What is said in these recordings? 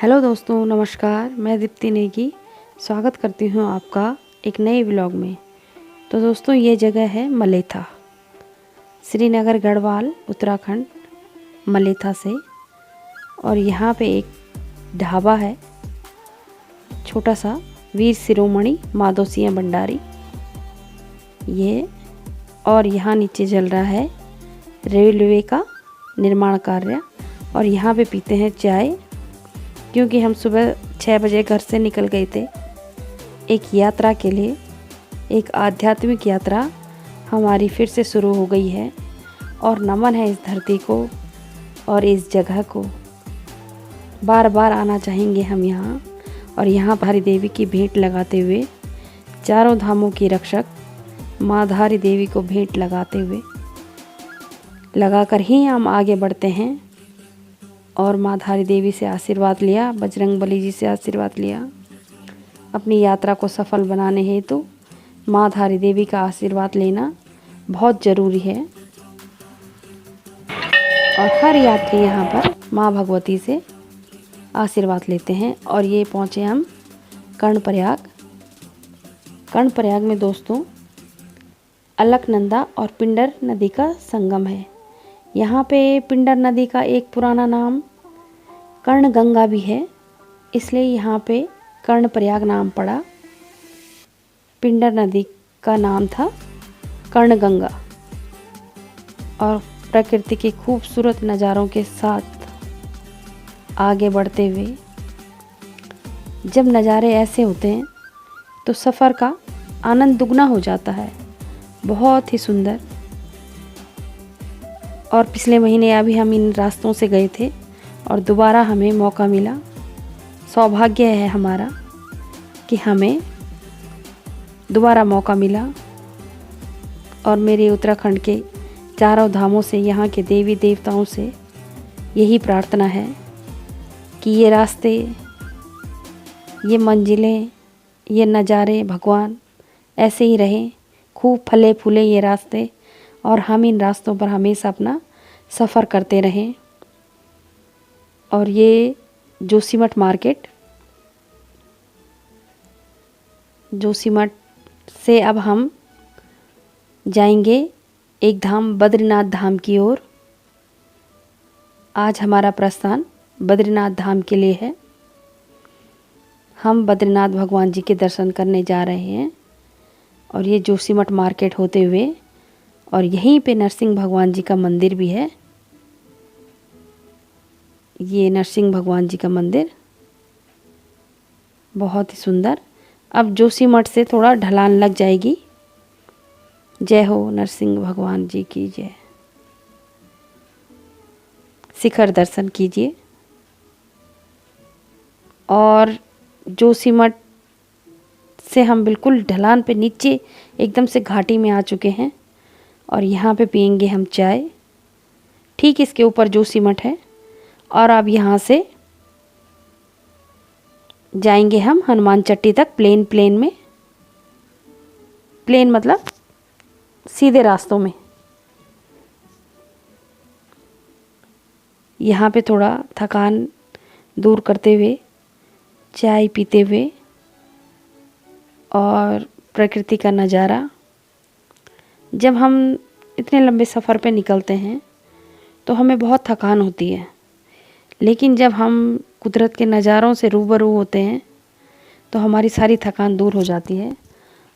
Hello दोस्तों, नमस्कार। मैं दीप्ति नेगी स्वागत करती हूँ आपका एक नए व्लॉग में। तो दोस्तों, ये जगह है मलेथा, श्रीनगर गढ़वाल, उत्तराखंड, मलेथा से। और यहाँ पे एक ढाबा है छोटा सा, वीर शिरोमणि माधव सिंह भंडारी ये। और यहाँ नीचे चल रहा है रेलवे का निर्माण कार्य। और यहाँ पे पीते हैं चाय, क्योंकि हम सुबह 6 बजे घर से निकल गए थे एक यात्रा के लिए। एक आध्यात्मिक यात्रा हमारी फिर से शुरू हो गई है। और नमन है इस धरती को और इस जगह को। बार बार आना चाहेंगे हम यहाँ। और यहाँ धारी देवी की भेंट लगाते हुए, चारों धामों की रक्षक माँ धारी देवी को भेंट लगाकर ही हम आगे बढ़ते हैं। और माँ धारी देवी से आशीर्वाद लिया, बजरंगबली जी से आशीर्वाद लिया। अपनी यात्रा को सफल बनाने हेतु माँ धारी देवी का आशीर्वाद लेना बहुत ज़रूरी है। और हर यात्री यहाँ पर माँ भगवती से आशीर्वाद लेते हैं। और ये पहुँचे हम कर्णप्रयाग। कर्णप्रयाग में दोस्तों अलकनंदा और पिंडर नदी का संगम है। यहाँ पे पिंडर नदी का एक पुराना नाम कर्णगंगा भी है, इसलिए यहाँ पे कर्णप्रयाग नाम पड़ा। पिंडर नदी का नाम था कर्णगंगा। और प्रकृति के खूबसूरत नज़ारों के साथ आगे बढ़ते हुए, जब नज़ारे ऐसे होते हैं तो सफ़र का आनंद दुगना हो जाता है। बहुत ही सुंदर। और पिछले महीने अभी हम इन रास्तों से गए थे और दोबारा हमें मौका मिला। सौभाग्य है हमारा कि हमें दोबारा मौका मिला। और मेरे उत्तराखंड के चारों धामों से, यहाँ के देवी देवताओं से यही प्रार्थना है कि ये रास्ते, ये मंजिलें, ये नज़ारे भगवान ऐसे ही रहें, खूब फले फूले ये रास्ते। और हम इन रास्तों पर हमेशा अपना सफ़र करते रहें। और ये जोशीमठ मार्केट, जोशीमठ से अब हम जाएंगे एक धाम, बद्रीनाथ धाम की ओर। आज हमारा प्रस्थान बद्रीनाथ धाम के लिए है। हम बद्रीनाथ भगवान जी के दर्शन करने जा रहे हैं। और ये जोशीमठ मार्केट होते हुए, और यहीं पे नरसिंह भगवान जी का मंदिर भी है। ये नरसिंह भगवान जी का मंदिर बहुत ही सुंदर। अब जोशीमठ से थोड़ा ढलान लग जाएगी। जय हो नरसिंह भगवान जी की जय। शिखर दर्शन कीजिए। और जोशीमठ से हम बिल्कुल ढलान पे नीचे एकदम से घाटी में आ चुके हैं। और यहाँ पे पियेंगे हम चाय। ठीक इसके ऊपर जोशीमठ है। और अब यहाँ से जाएंगे हम हनुमान चट्टी तक, प्लेन में। प्लेन मतलब सीधे रास्तों में। यहाँ पे थोड़ा थकान दूर करते हुए, चाय पीते हुए और प्रकृति का नज़ारा। जब हम इतने लंबे सफ़र पे निकलते हैं तो हमें बहुत थकान होती है, लेकिन जब हम कुदरत के नज़ारों से रूबरू होते हैं तो हमारी सारी थकान दूर हो जाती है।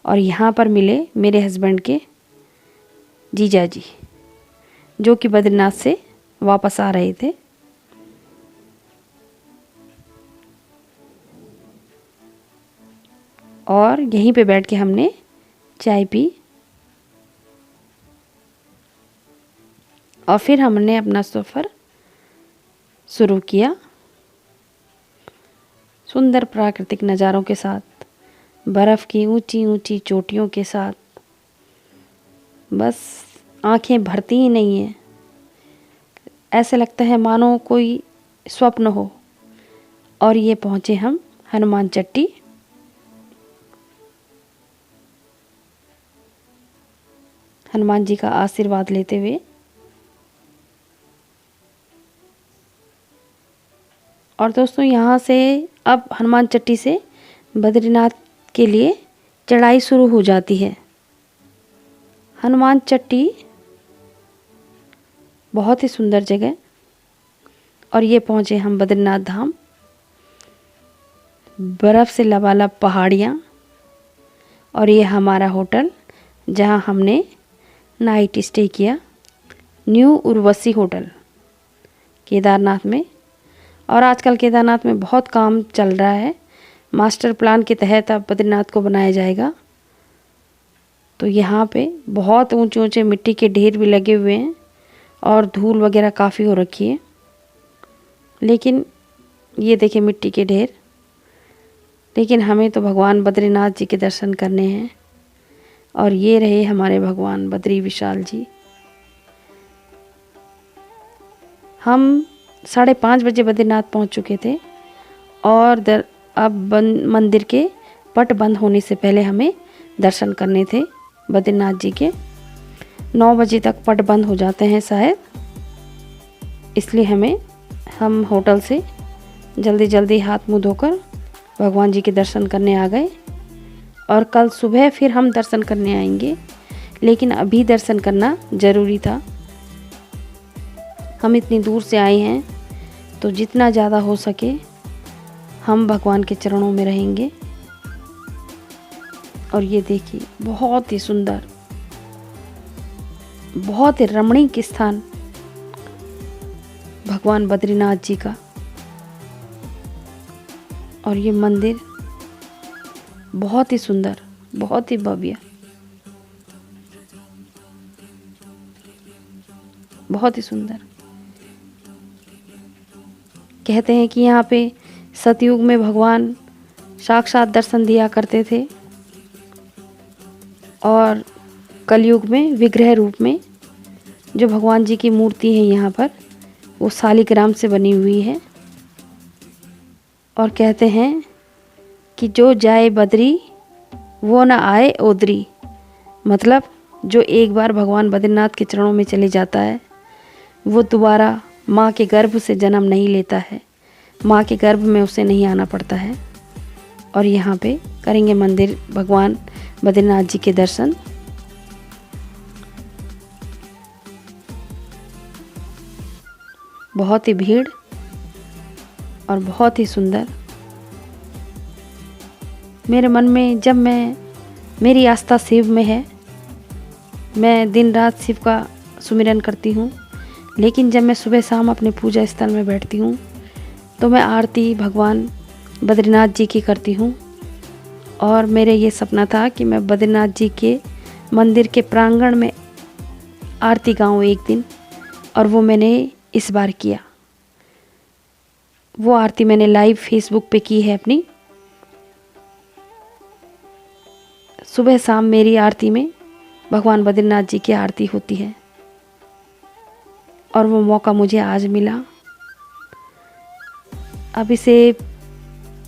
और यहाँ पर मिले मेरे हस्बैंड के जीजा जी, जो कि बद्रीनाथ से वापस आ रहे थे। और यहीं पे बैठ के हमने चाय पी। और फिर हमने अपना सफ़र शुरू किया सुंदर प्राकृतिक नज़ारों के साथ, बर्फ़ की ऊंची ऊंची चोटियों के साथ। बस आंखें भरती ही नहीं हैं। ऐसे लगता है मानो कोई स्वप्न हो। और ये पहुँचे हम हनुमान चट्टी। हनुमान जी का आशीर्वाद लेते हुए और दोस्तों यहाँ से अब हनुमान चट्टी से बद्रीनाथ के लिए चढ़ाई शुरू हो जाती है। हनुमान चट्टी बहुत ही सुंदर जगह। और ये पहुँचे हम बद्रीनाथ धाम। बर्फ़ से लबालब पहाड़ियाँ और ये हमारा होटल जहाँ हमने नाइट स्टे किया, न्यू उर्वशी होटल केदारनाथ में। और आजकल केदारनाथ में बहुत काम चल रहा है, मास्टर प्लान के तहत अब बद्रीनाथ को बनाया जाएगा। तो यहाँ पे बहुत ऊंचे ऊंचे मिट्टी के ढेर भी लगे हुए हैं और धूल वगैरह काफ़ी हो रखी है। लेकिन ये देखिए मिट्टी के ढेर। लेकिन हमें तो भगवान बद्रीनाथ जी के दर्शन करने हैं। और ये रहे हमारे भगवान बद्री विशाल जी। हम 5:30 बजे बद्रीनाथ पहुंच चुके थे और अब मंदिर के पट बंद होने से पहले हमें दर्शन करने थे बद्रीनाथ जी के। 9 बजे तक पट बंद हो जाते हैं शायद, इसलिए हम होटल से जल्दी जल्दी हाथ मुँह धोकर भगवान जी के दर्शन करने आ गए। और कल सुबह फिर हम दर्शन करने आएंगे, लेकिन अभी दर्शन करना ज़रूरी था। हम इतनी दूर से आए हैं तो जितना ज़्यादा हो सके हम भगवान के चरणों में रहेंगे। और ये देखिए बहुत ही सुंदर, बहुत ही रमणीक स्थान भगवान बद्रीनाथ जी का। और ये मंदिर बहुत ही सुंदर, बहुत ही भव्य, बहुत ही सुंदर। कहते हैं कि यहाँ पे सतयुग में भगवान साक्षात दर्शन दिया करते थे और कलयुग में विग्रह रूप में जो भगवान जी की मूर्ति है यहाँ पर, वो शालिग्राम से बनी हुई है। और कहते हैं कि जो जाए बद्री वो न आए ओदरी। मतलब जो एक बार भगवान बद्रीनाथ के चरणों में चले जाता है वो दोबारा माँ के गर्भ से जन्म नहीं लेता है, माँ के गर्भ में उसे नहीं आना पड़ता है। और यहाँ पे करेंगे मंदिर भगवान बद्रीनाथ जी के दर्शन। बहुत ही भीड़ और बहुत ही सुंदर। मेरे मन में जब मेरी आस्था शिव में है, मैं दिन रात शिव का सुमिरन करती हूँ। लेकिन जब मैं सुबह शाम अपने पूजा स्थल में बैठती हूँ तो मैं आरती भगवान बद्रीनाथ जी की करती हूँ। और मेरे ये सपना था कि मैं बद्रीनाथ जी के मंदिर के प्रांगण में आरती गाऊँ एक दिन, और वो मैंने इस बार किया। वो आरती मैंने लाइव फेसबुक पे की है अपनी। सुबह शाम मेरी आरती में भगवान बद्रीनाथ जी की आरती होती है और वो मौका मुझे आज मिला। अब इसे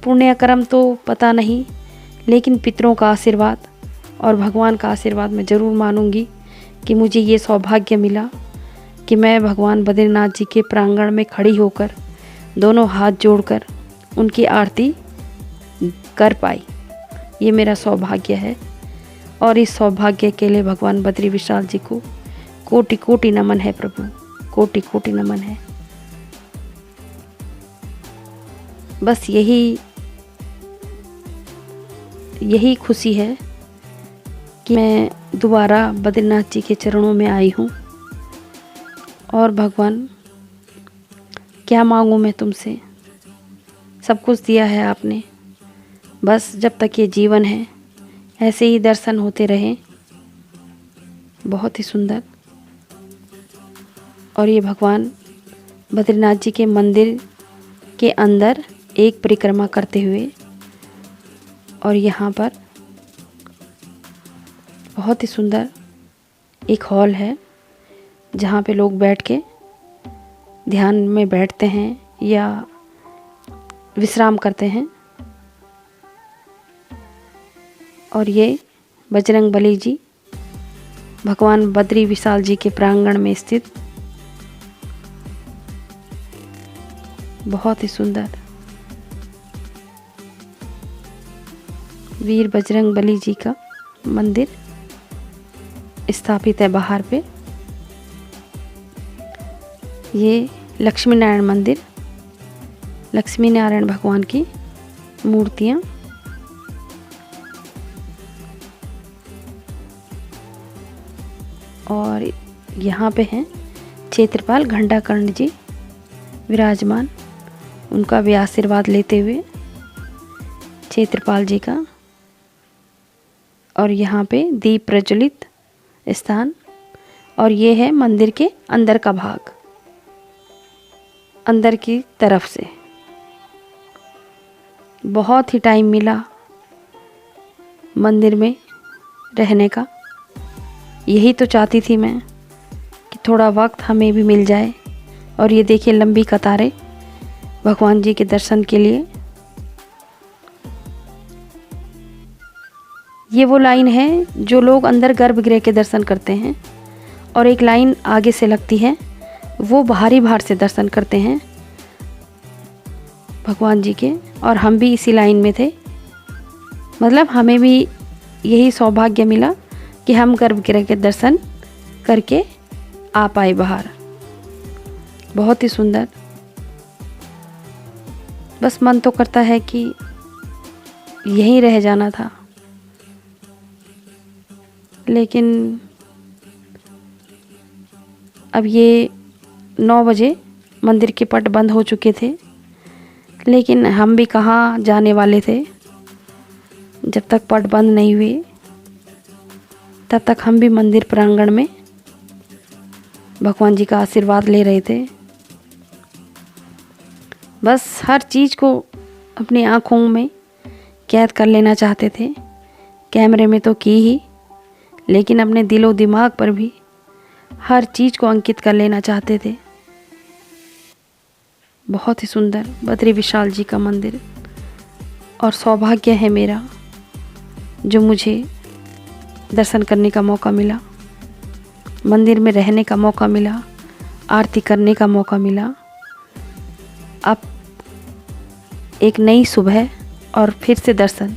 पुण्य कर्म तो पता नहीं, लेकिन पितरों का आशीर्वाद और भगवान का आशीर्वाद मैं ज़रूर मानूंगी कि मुझे ये सौभाग्य मिला कि मैं भगवान बद्रीनाथ जी के प्रांगण में खड़ी होकर दोनों हाथ जोड़कर उनकी आरती कर पाई। ये मेरा सौभाग्य है और इस सौभाग्य के लिए भगवान बद्री विशाल जी को कोटि कोटि नमन है प्रभु, कोटि कोटि नमन है। बस यही खुशी है कि मैं दोबारा बद्रीनाथ जी के चरणों में आई हूँ। और भगवान क्या मांगूँ मैं तुमसे, सब कुछ दिया है आपने। बस जब तक ये जीवन है ऐसे ही दर्शन होते रहें। बहुत ही सुंदर। और ये भगवान बद्रीनाथ जी के मंदिर के अंदर एक परिक्रमा करते हुए, और यहाँ पर बहुत ही सुंदर एक हॉल है जहाँ पे लोग बैठ के ध्यान में बैठते हैं या विश्राम करते हैं। और ये बजरंग बली जी भगवान बद्री विशाल जी के प्रांगण में स्थित बहुत ही सुंदर। वीर बजरंग बली जी का मंदिर स्थापित है बाहर पे। ये लक्ष्मी नारायण मंदिर, लक्ष्मी नारायण भगवान की मूर्तियाँ। और यहाँ पे हैं क्षेत्रपाल घंटाकर्ण जी विराजमान, उनका भी आशीर्वाद लेते हुए क्षेत्रपाल जी का। और यहाँ पे दीप प्रज्वलित स्थान। और ये है मंदिर के अंदर का भाग, अंदर की तरफ से। बहुत ही टाइम मिला मंदिर में रहने का। यही तो चाहती थी मैं कि थोड़ा वक्त हमें भी मिल जाए। और ये देखिए लंबी कतारें भगवान जी के दर्शन के लिए। ये वो लाइन है जो लोग अंदर गर्भगृह के दर्शन करते हैं, और एक लाइन आगे से लगती है, वो बाहरी बाहर से दर्शन करते हैं भगवान जी के। और हम भी इसी लाइन में थे, मतलब हमें भी यही सौभाग्य मिला कि हम गर्भगृह के दर्शन करके आ पाए बाहर। बहुत ही सुंदर। बस मन तो करता है कि यहीं रह जाना था, लेकिन अब ये 9 बजे मंदिर के पट बंद हो चुके थे। लेकिन हम भी कहाँ जाने वाले थे, जब तक पट बंद नहीं हुए तब तक हम भी मंदिर प्रांगण में भगवान जी का आशीर्वाद ले रहे थे। बस हर चीज़ को अपनी आँखों में कैद कर लेना चाहते थे। कैमरे में तो की ही, लेकिन अपने दिलो दिमाग पर भी हर चीज़ को अंकित कर लेना चाहते थे। बहुत ही सुंदर बद्री विशाल जी का मंदिर। और सौभाग्य है मेरा जो मुझे दर्शन करने का मौका मिला, मंदिर में रहने का मौका मिला, आरती करने का मौका मिला। अब एक नई सुबह और फिर से दर्शन।